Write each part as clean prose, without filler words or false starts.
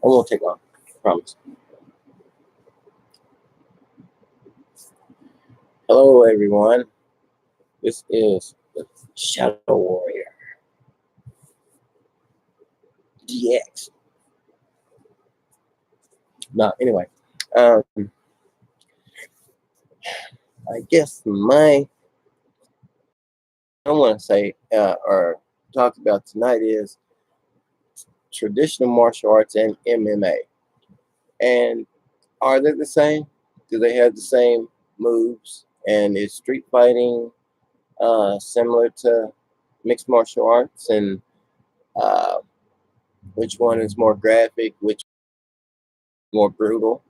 I won't take long. I promise. Hello, everyone. This is the Shadow Warrior DX. Now, anyway, um, I guess I want to say or talk about tonight is traditional martial arts and MMA. And are they the same? Do they have the same moves? And is street fighting similar to mixed martial arts? And uh, which one is more graphic? Which more brutal?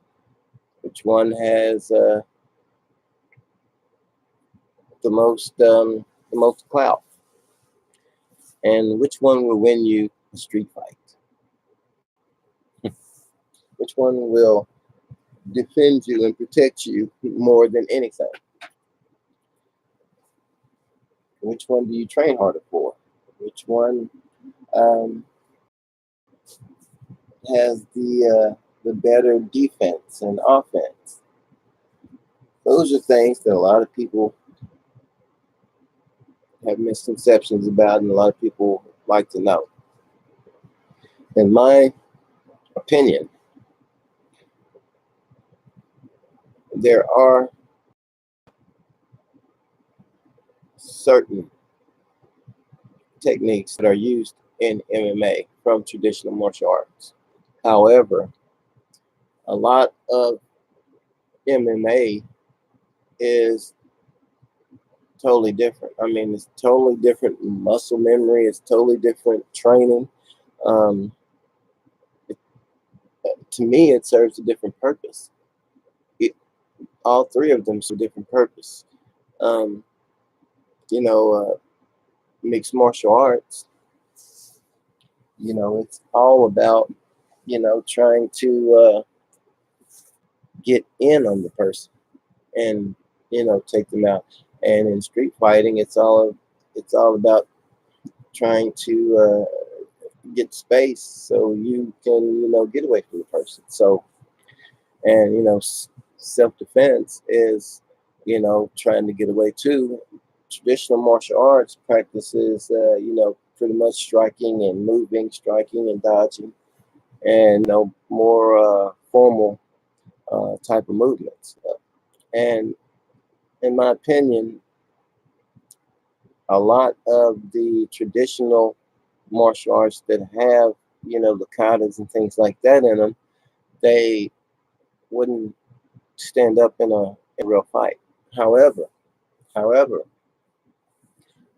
Which one has the most clout? And which one will win you a street fight? Which one will defend you and protect you more than anything? Which one do you train harder for? Which one um, has the better defense and offense? Those are things that a lot of people have misconceptions about, and a lot of people like to know. In my opinion, there are certain techniques that are used in MMA from traditional martial arts. However, a lot of MMA is totally different. I mean, it's totally different muscle memory. It's totally different training. Um, it, to me, it serves a different purpose. It, all three of them serve a different purpose. Um, you know, mixed martial arts. It's all about trying to get in on the person and take them out. And in street fighting, it's all about trying to get space so you can get away from the person. So and self defense is trying to get away too. Traditional martial arts practices pretty much striking and moving, striking and dodging, and more formal type of movements. And in my opinion, a lot of the traditional martial arts that have the katas and things like that in them, they wouldn't stand up in a real fight. However, however,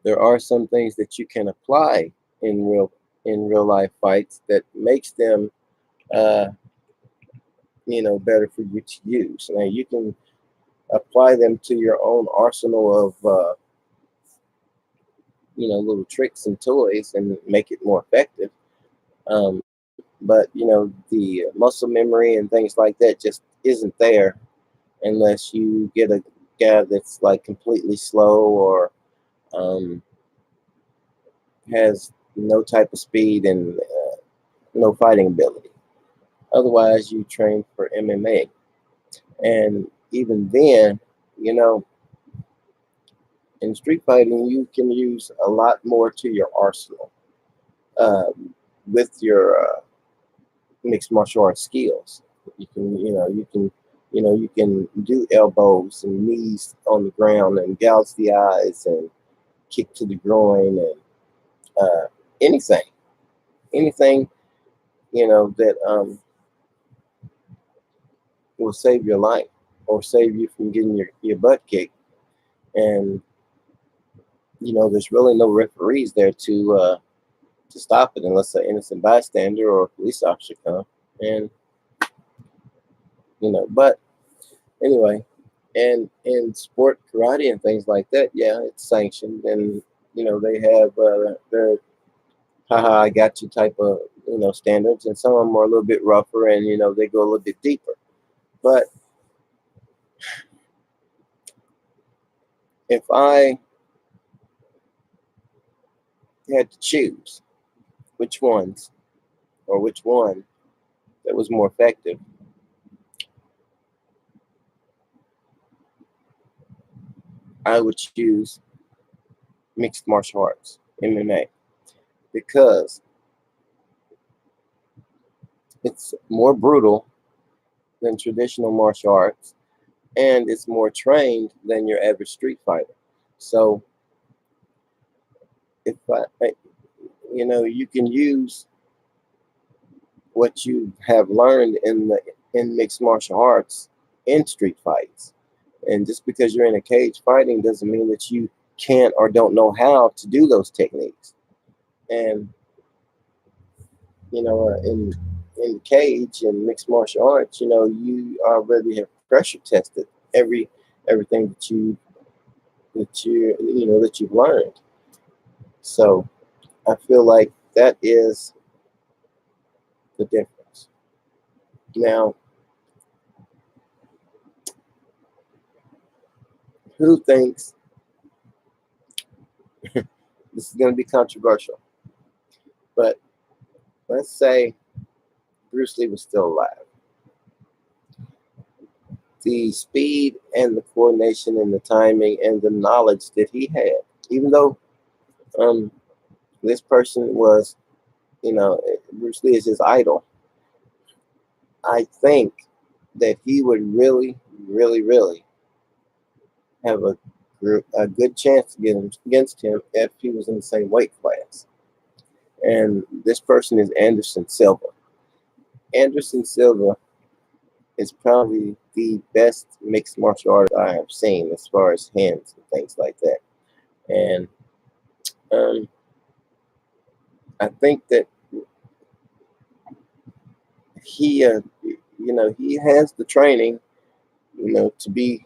there are some things that you can apply in real life fights that makes them uh, better for you to use. Now you can apply them to your own arsenal of little tricks and toys and make it more effective. Um, but the muscle memory and things like that just isn't there unless you get a guy that's like completely slow or um, has no type of speed and no fighting ability. Otherwise, you train for MMA, and even then, you know, in street fighting, you can use a lot more to your arsenal with your mixed martial arts skills. You can do elbows and knees on the ground and gouge the eyes and kick to the groin and uh, anything, anything that will save your life or save you from getting your butt kicked. And there's really no referees there to stop it unless an innocent bystander or a police officer come. And but anyway, and in sport karate and things like that, yeah, it's sanctioned, and they have their haha I got you type of standards, and some of them are a little bit rougher, and they go a little bit deeper. But if I had to choose which ones or which one that was more effective, I would choose mixed martial arts, MMA, because it's more brutal than traditional martial arts, and it's more trained than your average street fighter. So if you can use what you have learned in mixed martial arts in street fights. And just because you're in a cage fighting doesn't mean that you can't or don't know how to do those techniques. And in the cage and mixed martial arts, you already have pressure tested everything that you've learned. So I feel like that is the difference. Now, who thinks this is going to be controversial? But let's say Bruce Lee was still alive. The speed and the coordination and the timing and the knowledge that he had, even though um, this person was, Bruce Lee is his idol, I think that he would really, really, really have a good chance against him if he was in the same weight class. And this person is Anderson Silva. Anderson Silva is probably the best mixed martial artist I have seen as far as hands and things like that. And um, I think that he has the training, to be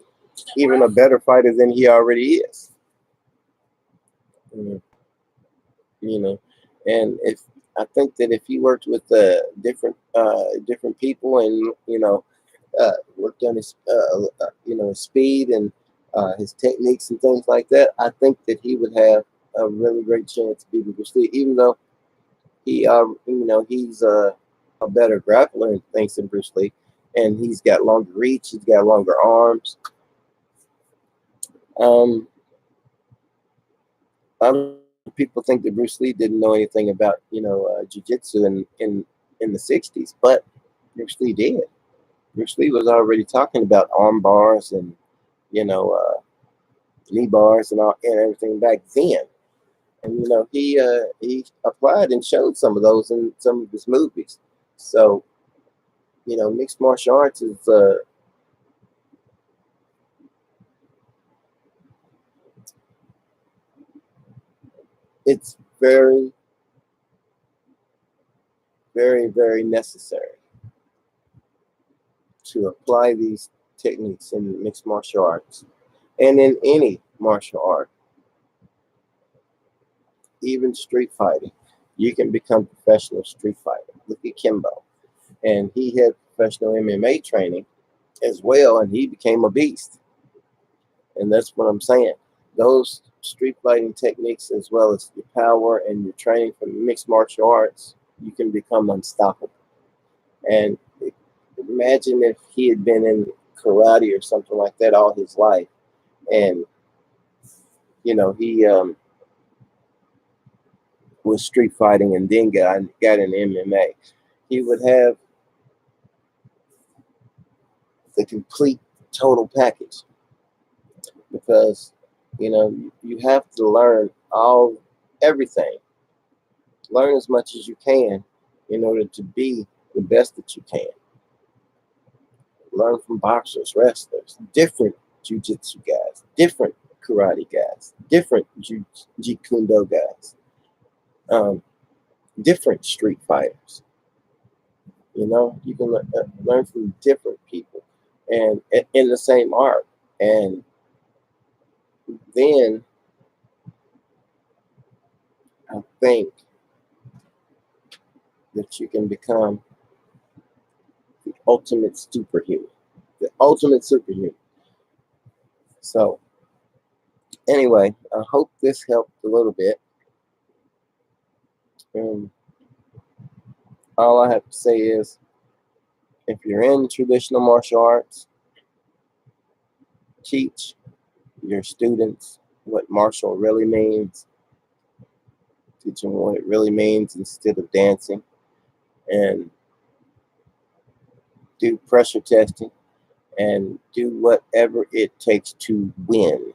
even a better fighter than he already is. Mm, You know, and if I think that if he worked with different people and worked on his his speed and his techniques and things like that, I think that he would have a really great chance of beating Bruce Lee. Even though he's a better grappler and things than Bruce Lee, and he's got longer reach, he's got longer arms. Um, a lot of people think that Bruce Lee didn't know anything about jiu-jitsu in the '60s, but Bruce Lee did. Bruce Lee was already talking about arm bars and you know uh, knee bars and all and everything back then. And he applied and showed some of those in some of his movies. So mixed martial arts is it's very, very, very necessary to apply these techniques in mixed martial arts and in any martial art, even street fighting. You can become professional street fighter. Look at Kimbo, and he had professional MMA training as well, and he became a beast. And that's what I'm saying. Those street fighting techniques, as well as your power and your training from mixed martial arts, you can become unstoppable. And imagine if he had been in karate or something like that all his life, and he was street fighting and then got in MMA. He would have the complete total package because you have to learn everything, learn as much as you can in order to be the best that you can. Learn from boxers, wrestlers, different jiu-jitsu guys, different karate guys, different jeet kune do guys, um, different street fighters. You can learn from different people and in the same art. And then I think that you can become the ultimate superhuman, the ultimate superhuman. So anyway, I hope this helped a little bit. Um, all I have to say is If you're in traditional martial arts, teach your students what martial really means. Teach them what it really means instead of dancing, and do pressure testing and do whatever it takes to win,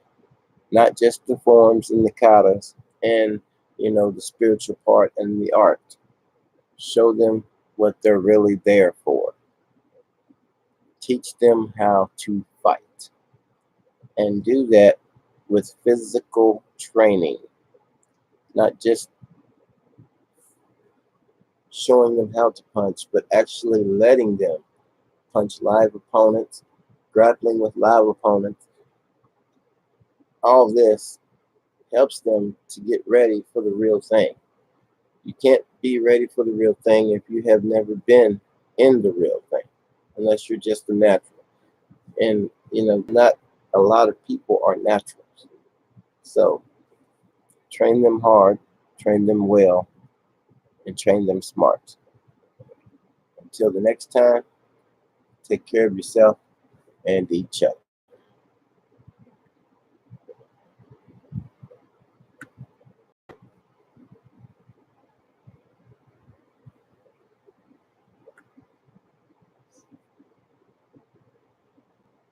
not just the forms and the katas and the spiritual part and the art. Show them what they're really there for. Teach them how to fight, and do that with physical training, not just showing them how to punch, but actually letting them punch live opponents, grappling with live opponents. All this helps them to get ready for the real thing. You can't be ready for the real thing if you have never been in the real thing, unless you're just a natural. And, not a lot of people are naturals. So train them hard, train them well, and train them smart. Until the next time, take care of yourself and each other.